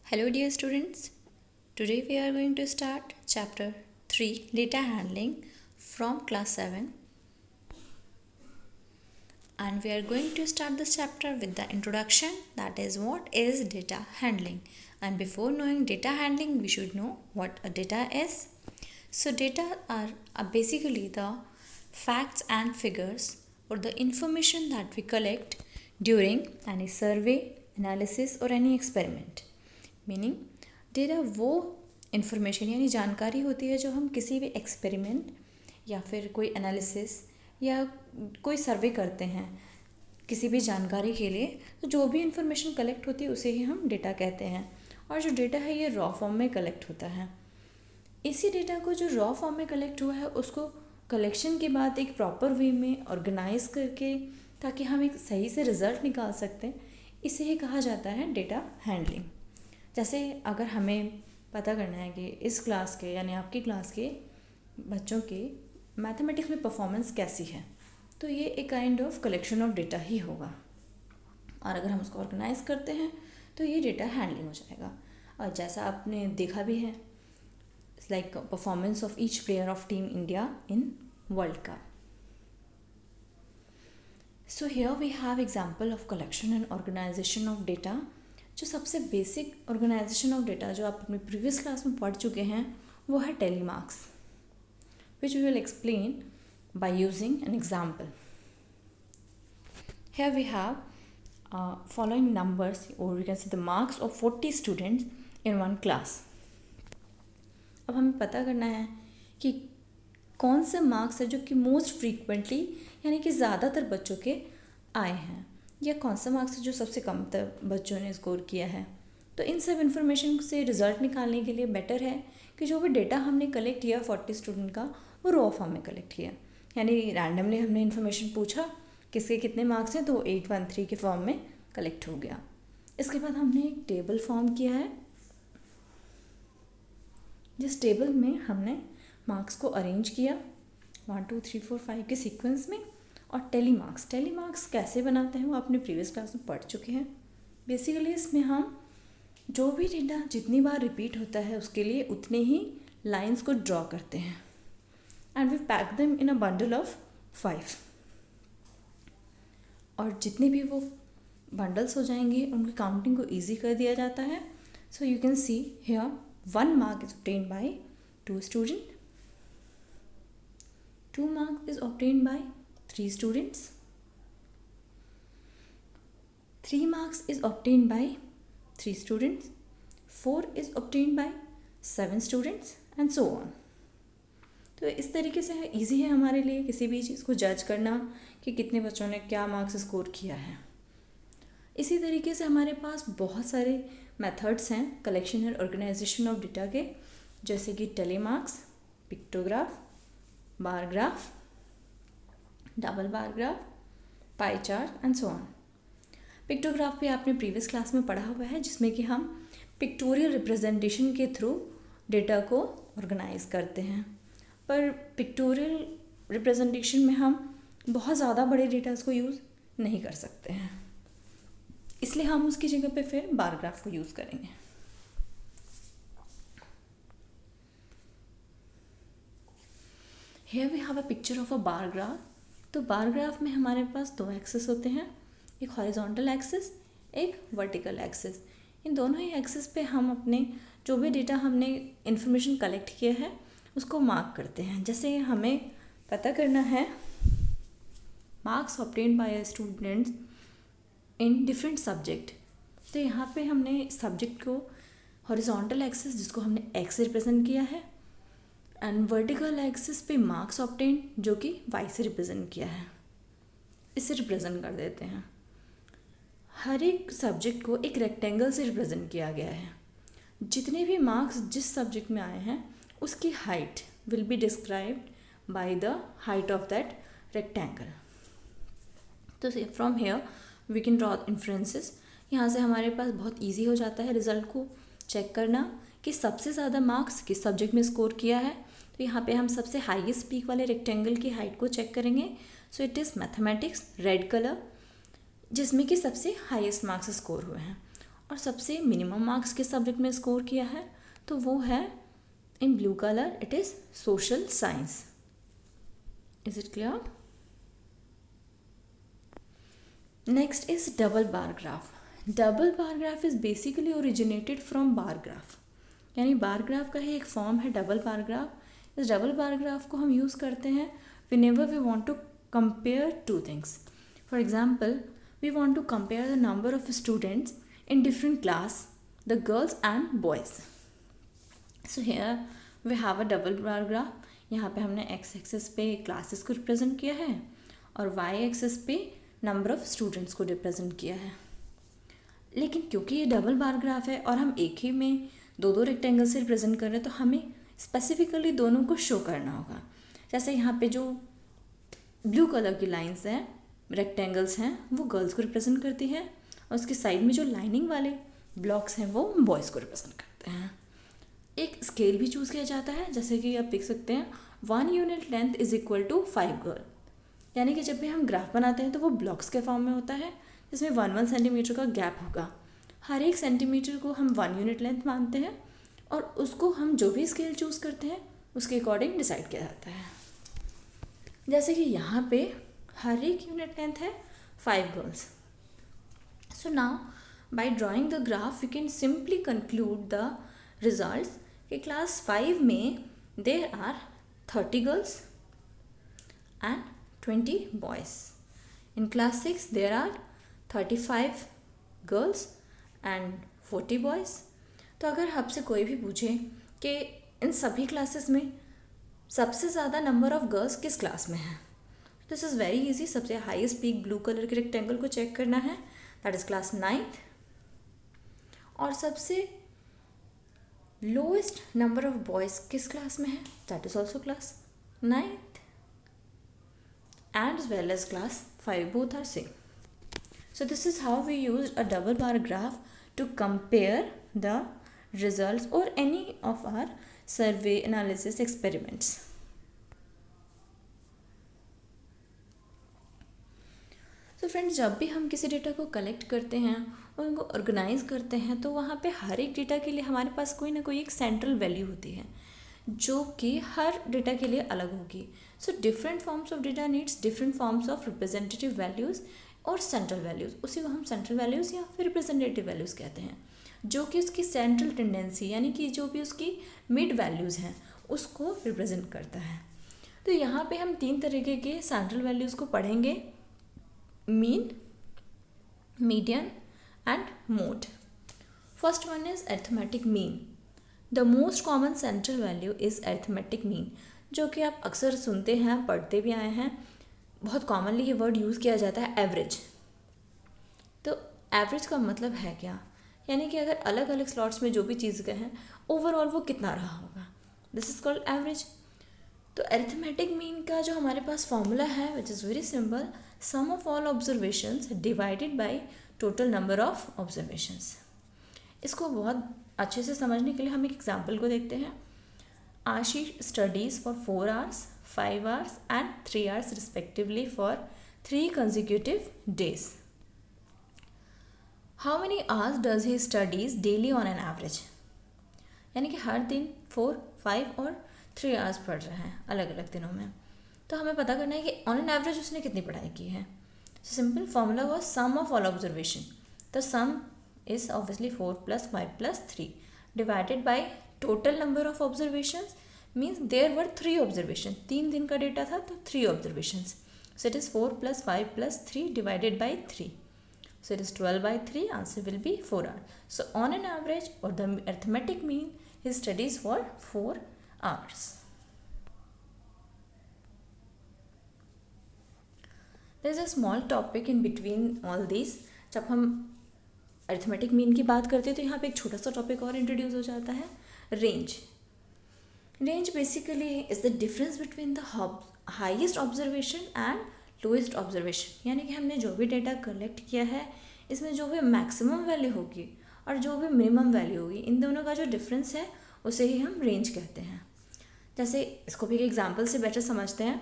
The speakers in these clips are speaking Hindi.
Hello dear students, today we are going to start chapter 3 data handling from class 7 and we are going to start this chapter with the introduction, that is what is data handling. And before knowing data handling we should know what a data is. So data are basically the facts and figures or the information that we collect during any survey, analysis or any experiment. Meaning data वो इन्फॉर्मेशन यानी जानकारी होती है जो हम किसी भी एक्सपेरिमेंट या फिर कोई एनालिसिस या कोई सर्वे करते हैं किसी भी जानकारी के लिए, तो जो भी इन्फॉर्मेशन कलेक्ट होती है उसे ही हम डेटा कहते हैं। और जो डेटा है ये रॉ फॉर्म में कलेक्ट होता है। इसी डेटा को जो रॉ फॉर्म में कलेक्ट हुआ है उसको कलेक्शन के बाद एक प्रॉपर वे में ऑर्गेनाइज करके ताकि हम एक सही से रिज़ल्ट निकाल सकते हैं, इसे ही कहा जाता है डेटा हैंडलिंग। जैसे अगर हमें पता करना है कि इस क्लास के यानी आपकी क्लास के बच्चों के मैथमेटिक्स में परफॉर्मेंस कैसी है, तो ये एक kind of collection of data ही होगा। और अगर हम उसको ऑर्गेनाइज करते हैं तो ये डेटा हैंडलिंग हो जाएगा। और जैसा आपने देखा भी है, like performance of each player of team India in World Cup. So here we have example of collection and organisation of data. जो सबसे बेसिक ऑर्गेनाइजेशन ऑफ डेटा जो आप अपनी प्रीवियस क्लास में पढ़ चुके हैं वो है tally marks, which we will explain by using an example. Here we have following numbers और we can see the marks of 40 students in one class. अब हमें पता करना है कि कौन से मार्क्स है जो कि मोस्ट फ्रीक्वेंटली यानी कि ज़्यादातर बच्चों के आए हैं, या कौन सा मार्क्स है जो सबसे कम तर बच्चों ने स्कोर किया है। तो इन सब इन्फॉर्मेशन से रिज़ल्ट निकालने के लिए बेटर है कि जो भी डेटा हमने कलेक्ट किया 40 स्टूडेंट का वो रॉ फॉर्म में कलेक्ट किया, यानी रैंडमली हमने इन्फॉर्मेशन पूछा किसके कितने मार्क्स हैं तो 813 के फॉर्म में कलेक्ट हो गया। इसके बाद हमने एक टेबल फॉर्म किया है, जिस टेबल में हमने मार्क्स को अरेंज किया 1 2 3 4 5 के सीक्वेंस में। और टेलीमार्क्स कैसे बनाते हैं वो आपने प्रीवियस क्लास में पढ़ चुके हैं। बेसिकली इसमें हम जो भी डेटा जितनी बार रिपीट होता है उसके लिए उतने ही लाइंस को ड्रॉ करते हैं and we pack them in a bundle of 5। और जितने भी वो बंडल्स हो जाएंगे उनकी काउंटिंग को ईजी कर दिया जाता है। So you can see here 1 mark is obtained by 2 students, 2 marks is obtained by 3 students, 3 marks is obtained by 3 students, 4 is obtained by 7 students and so on। तो इस तरीके से इजी है हमारे लिए किसी भी चीज़ को जज करना कि कितने बच्चों ने क्या मार्क्स स्कोर किया है। इसी तरीके से हमारे पास बहुत सारे मेथड्स हैं collection and organisation of data के, जैसे कि tally marks, pictograph, bar graph, double bar graph, pie chart and so on. Pictograph भी आपने प्रीवियस क्लास में पढ़ा हुआ है, जिसमें कि हम पिक्टोरियल रिप्रेजेंटेशन के थ्रू डेटा को ऑर्गेनाइज करते हैं। पर पिक्टोरियल रिप्रेजेंटेशन में हम बहुत ज़्यादा बड़े डेटास को यूज़ नहीं कर सकते हैं, इसलिए हम उसकी जगह पे फिर बार ग्राफ को यूज़ करेंगे। Here we have a picture of a bar graph। तो बार ग्राफ में हमारे पास 2 एक्सेस होते हैं, एक हॉरिजॉन्टल एक्सिस, एक वर्टिकल एक्सिस। इन दोनों ही एक्सिस पे हम अपने जो भी डेटा हमने इन्फॉर्मेशन कलेक्ट किया है उसको मार्क करते हैं। जैसे हमें पता करना है marks obtained by students in different subject, तो यहाँ पे हमने सब्जेक्ट को हॉरिजॉन्टल एक्सिस जिसको हमने एक्स रिप्रेजेंट किया है एंड वर्टिकल एक्सिस पे मार्क्स ऑब्टेन्ड जो कि वाई से रिप्रेजेंट किया है, इसे रिप्रेजेंट कर देते हैं। हर एक सब्जेक्ट को एक रेक्टेंगल से रिप्रेजेंट किया गया है। जितने भी मार्क्स जिस सब्जेक्ट में आए हैं उसकी height will be described by the height of that rectangle. तो from here we can draw inferences. यहाँ से हमारे पास बहुत ईजी हो जाता है रिज़ल्ट को चेक करना कि सबसे ज़्यादा मार्क्स किस सब्जेक्ट में स्कोर किया है। तो यहाँ पे हम सबसे हाईएस्ट पीक वाले रेक्टेंगल की हाइट को चेक करेंगे। सो it is mathematics, red colour, जिसमें कि सबसे हाईएस्ट मार्क्स स्कोर हुए हैं। और सबसे मिनिमम मार्क्स किस सब्जेक्ट में स्कोर किया है, तो वो है in blue colour, it is social science. Is it clear? Next is double bar graph. Double bar graph is basically originated from bar graph, यानी बार ग्राफ का ही एक फॉर्म है डबल बार ग्राफ. इस डबल बार ग्राफ को हम यूज़ करते हैं whenever we want to compare two things. For example, we want to compare the number of students in different class, the girls and boys. So here we have a double bar graph. यहाँ पे हमने x एक्सिस पे क्लासेस को रिप्रेजेंट किया है और y एक्सिस पे नंबर ऑफ स्टूडेंट्स को रिप्रेजेंट किया है. लेकिन क्योंकि ये डबल बार ग्राफ है और हम एक ही में दो रेक्टेंगल से रिप्रेजेंट कर रहे हैं, तो हमें स्पेसिफिकली दोनों को शो करना होगा. जैसे यहाँ पे जो ब्लू कलर की लाइंस हैं, रेक्टेंगल्स हैं, वो गर्ल्स को रिप्रेजेंट करती है और उसके साइड में जो लाइनिंग वाले ब्लॉक्स हैं वो बॉयज़ को रिप्रेजेंट करते हैं. एक स्केल भी चूज़ किया जाता है, जैसे कि आप देख सकते हैं 1 unit length is equal to 5 girl. यानी कि जब भी हम ग्राफ बनाते हैं तो वो ब्लॉक्स के फॉर्म में होता है, जिसमें 1 सेंटीमीटर का गैप होगा. हर एक सेंटीमीटर को हम 1 यूनिट लेंथ मानते हैं और उसको हम जो भी स्केल चूज़ करते हैं उसके अकॉर्डिंग डिसाइड किया जाता है. जैसे कि यहाँ पे हर एक यूनिट लेंथ है 5 girls. So now by drawing the graph you can simply conclude the results कि क्लास 5 में there are 30 girls and 20 boys. In class 6 there are 35 girls and 40 boys. तो अगर आपसे कोई भी पूछे कि इन सभी क्लासेस में सबसे ज़्यादा नंबर ऑफ़ गर्ल्स किस क्लास में है, दिस इज़ वेरी इजी. सबसे हाईएस्ट पीक ब्लू कलर के रेक्टेंगल को चेक करना है, दैट इज़ क्लास 9th. और सबसे लोएस्ट नंबर ऑफ बॉयज़ किस क्लास में है, that is also class 9th as well as class 5, both are same. So this is how we used a double bar graph to compare the results or any of our survey analysis experiments. So friends, जब भी हम किसी डेटा को कलेक्ट करते हैं और उनको ऑर्गेनाइज करते हैं तो वहाँ पे हर एक डेटा के लिए हमारे पास कोई ना कोई एक सेंट्रल वैल्यू होती है जो कि हर डेटा के लिए अलग होगी. So different forms of data needs different forms of representative values और सेंट्रल वैल्यूज़. उसी को हम सेंट्रल वैल्यूज़ या फिर रिप्रेजेंटेटिव वैल्यूज़ कहते हैं, जो कि उसकी सेंट्रल टेंडेंसी यानी कि जो भी उसकी मिड वैल्यूज़ हैं उसको रिप्रेजेंट करता है. तो यहाँ पे हम 3 तरीके के सेंट्रल वैल्यूज़ को पढ़ेंगे, mean, median and mode. First one is arithmetic mean. The most common central value is arithmetic mean, जो कि आप अक्सर सुनते हैं, पढ़ते भी आए हैं. बहुत कॉमनली ये वर्ड यूज़ किया जाता है एवरेज. तो एवरेज का मतलब है क्या, यानी कि अगर अलग अलग स्लॉट्स में जो भी चीज़ गए हैं ओवरऑल वो कितना रहा होगा, दिस इज़ कॉल्ड एवरेज. तो अरिथमेटिक मीन का जो हमारे पास फॉर्मूला है which is very simple, sum of all observations divided by total number of observations. इसको बहुत अच्छे से समझने के लिए हम एक एग्जाम्पल को देखते हैं. आशीष studies for 4 hours, 5 hours and 3 hours respectively for 3 consecutive days. How many hours does he studies daily on an average? यानी कि हर दिन 4, 5 और 3 hours पढ़ रहे हैं अलग अलग दिनों में. तो हमें पता करना है कि ऑन एन एवरेज उसने कितनी पढ़ाई की है. Simple formula was sum of all observation. तो sum is obviously 4 + 5 + 3 divided by total number of observations. Means there were 3 observation. 3 दिन का डेटा था तो 3 observations. So it is 4 + 5 + 3 divided by 3. So it is 12/3. Answer will be 4 hours. So on an average or the arithmetic mean, he studies for 4 hours. There is a small topic in between all these. जब हम arithmetic mean की बात करते हैं तो यहाँ पे एक छोटा सा टॉपिक और इंट्रोड्यूस हो जाता है, range. Range basically is the difference between the highest observation and lowest observation. यानी कि हमने जो भी डेटा कलेक्ट किया है इसमें जो भी मैक्सिमम वैल्यू होगी और जो भी मिनिमम वैल्यू होगी, इन दोनों का जो डिफरेंस है उसे ही हम रेंज कहते हैं. जैसे इसको भी एक एग्जांपल से बेटर समझते हैं.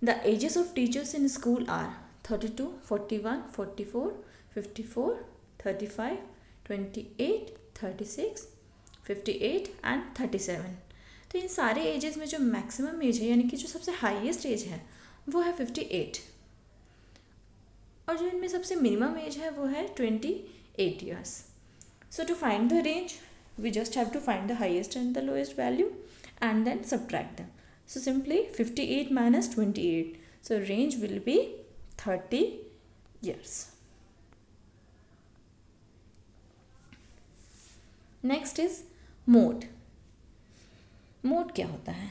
The ages of teachers in school are 32, 41, 44, 54, 35, 28, 36, 58 and 37। तो इन सारे एजेस में जो मैक्सिमम एज है यानी कि जो सबसे हाईएस्ट एज है वो है 58, और जो इनमें सबसे मिनिमम एज है वो है 28 years. So to find the range we just have to find the highest and the lowest value and then subtract them. So simply 58 minus 28. So range will be 30 years. Next is mode. Mode क्या होता है?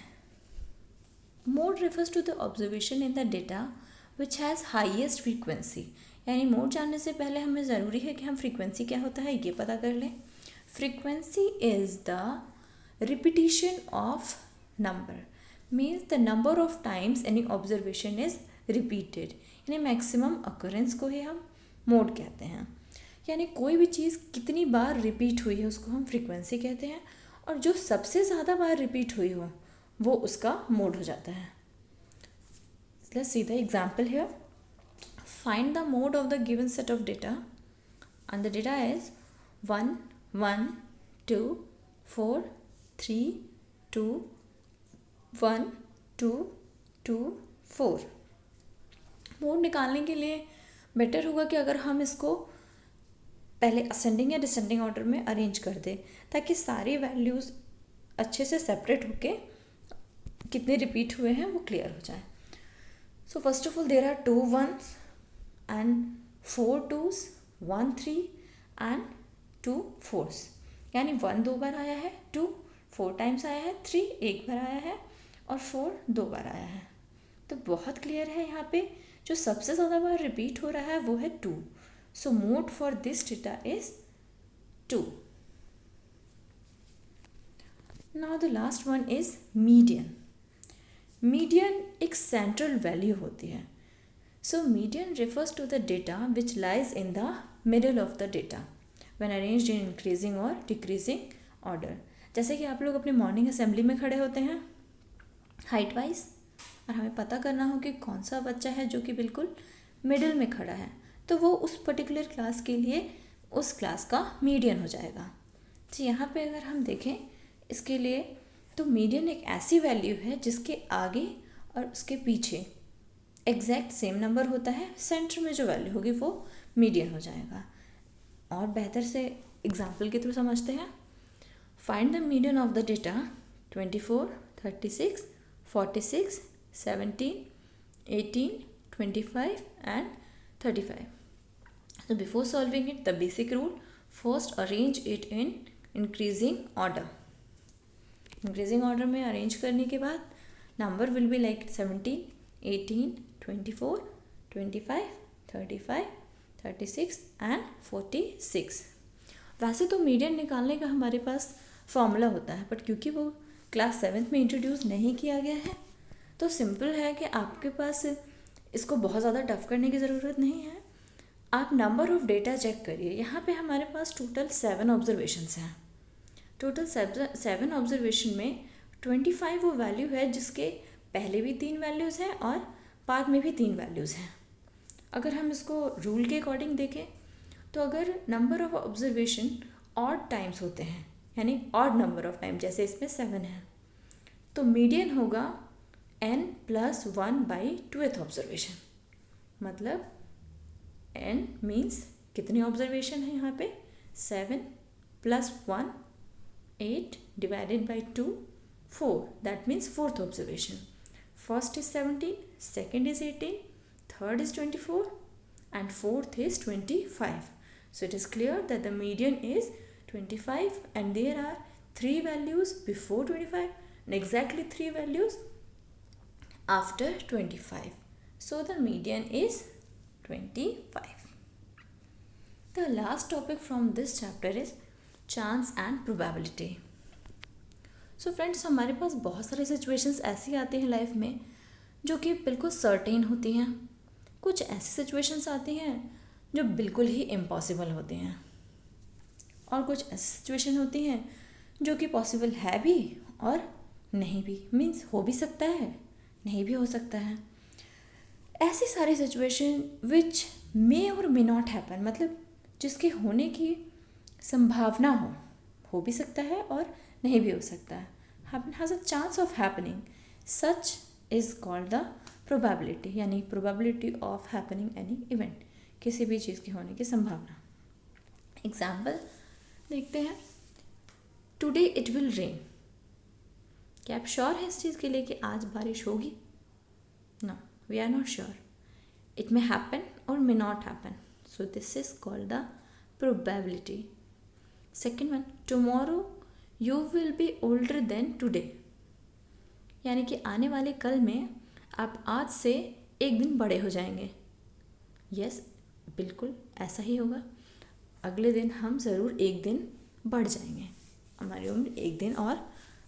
Mode refers to the observation in the data which has highest frequency. यानी मोड जानने से पहले हमें ज़रूरी है कि हम फ्रीक्वेंसी क्या होता है ये पता कर लें. Frequency is the repetition of number, means the number of times any observation is repeated. यानी मैक्सिमम occurrence को ही हम मोड कहते हैं. यानी कोई भी चीज़ कितनी बार रिपीट हुई है उसको हम फ्रीक्वेंसी कहते हैं, और जो सबसे ज़्यादा बार रिपीट हुई हो वो उसका मोड हो जाता है. Let's see the example here. Find the mode of the given set of data, and the data is 1, 1, 2, 4, 3, 2, 1, 2, 2, 4. Mode निकालने के लिए बेटर होगा कि अगर हम इसको पहले असेंडिंग या डिसेंडिंग ऑर्डर में अरेंज कर दें ताकि सारी वैल्यूज़ अच्छे से सेपरेट होके कितने रिपीट हुए हैं वो क्लियर हो जाए. So first of all there are 2 1s and 4 2s, 1 3 and 2 4s. यानी 1 2 बार आया है, 2 4 टाइम्स आया है, 3 1 बार आया है और 4 2 बार आया है. तो बहुत क्लियर है यहाँ पे जो सबसे ज़्यादा बार रिपीट हो रहा है वो है 2. सो mode for this data is 2. Now the last one is median. Median एक सेंट्रल वैल्यू होती है. So median refers to the data which lies in the middle of the data when arranged in increasing or decreasing order. जैसे कि आप लोग अपने मॉर्निंग असेंबली में खड़े होते हैं हाइट वाइज, और हमें पता करना हो कि कौन सा बच्चा है जो कि बिल्कुल मिडिल में खड़ा है, तो वो उस पर्टिकुलर क्लास के लिए उस क्लास का मीडियन हो जाएगा. तो यहाँ पे अगर हम देखें इसके लिए, तो मीडियन एक ऐसी वैल्यू है जिसके आगे और उसके पीछे एग्जैक्ट सेम नंबर होता है. सेंटर में जो वैल्यू होगी वो मीडियन हो जाएगा. और बेहतर से एग्जाम्पल के थ्रू समझते हैं. Find the median of the data 24, 36, 46, 17, 18, 25 and 35. So before solving it, the basic rule, first arrange it in increasing order. Increasing order में अरेंज करने के बाद number will be like 17, 18, 24, 25, 35, 36 and 46. वैसे तो मीडियन निकालने का हमारे पास फॉर्मूला होता है, बट क्योंकि वो क्लास 7th में इंट्रोड्यूस नहीं किया गया है तो सिंपल है कि आपके पास इसको बहुत ज़्यादा टफ करने की ज़रूरत नहीं है. आप नंबर ऑफ़ डेटा चेक करिए. यहाँ पे हमारे पास टोटल 7 ऑब्जर्वेशंस हैं. टोटल 7 ऑब्जर्वेशन में 25 वो वैल्यू है जिसके पहले भी 3 वैल्यूज़ हैं और बाद में भी 3 वैल्यूज़ हैं. अगर हम इसको रूल के अकॉर्डिंग देखें तो अगर number of observation odd times होते हैं, यानी ऑड नंबर ऑफ टाइम, जैसे इसमें 7 है, तो मीडियन होगा n + 1/2th ऑब्जर्वेशन. मतलब n मीन्स कितने ऑब्जर्वेशन है यहाँ पे 7 + 1 8 / 2 4. That means 4th observation. First is 17, second is 18, third is 24 and fourth is 25. So it is clear that the median is 25 and there are 3 values before 25 and exactly 3 values after 25. So the median is 25. The last topic from this chapter is chance and probability. So friends, हमारे पास बहुत सारे सिचुएशंस ऐसी आती हैं लाइफ में जो कि बिल्कुल सर्टेन होती हैं. कुछ ऐसी सिचुएशंस आती हैं जो बिल्कुल ही इम्पॉसिबल होती हैं, और कुछ ऐसी सिचुएशन होती हैं जो कि पॉसिबल है भी और नहीं भी. मीन्स हो भी सकता है, नहीं भी हो सकता है. ऐसी सारी सिचुएशन विच मे और मे नॉट हैपन, मतलब जिसके होने की संभावना हो भी सकता है और नहीं भी हो सकता है, has a chance of happening, such is called the probability, यानी probability of happening any event, किसी भी चीज़ की होने की संभावना। एग्जाम्पल देखते हैं, टुडे इट विल रेन। क्या आप श्योर हैं इस चीज़ के लिए कि आज बारिश होगी? No, we are not sure. It may happen और may not happen, so this is called the probability. Second one, tomorrow you will be older than today, यानी कि आने वाले कल में आप आज से एक दिन बड़े हो जाएंगे। यस, बिल्कुल ऐसा ही होगा, अगले दिन हम ज़रूर एक दिन बढ़ जाएंगे, हमारी उम्र एक दिन और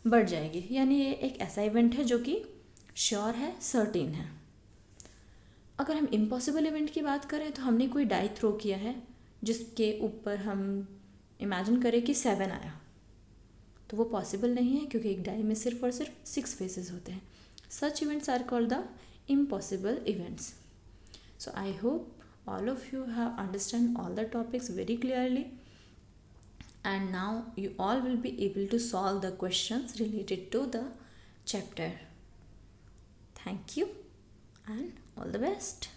बढ़ जाएगी, यानी ये एक ऐसा इवेंट है जो कि श्योर है, सर्टेन है। अगर हम इम्पॉसिबल इवेंट की बात करें तो हमने कोई डाई थ्रो किया है जिसके ऊपर हम इमेजिन करें कि 7 आया, तो वो पॉसिबल नहीं है क्योंकि एक डाई में सिर्फ और सिर्फ 6 फेसेस होते हैं। Such events are called the impossible events. So I hope all of you have understand all the topics very clearly, and now you all will be able to solve the questions related to the chapter. Thank you and all the best.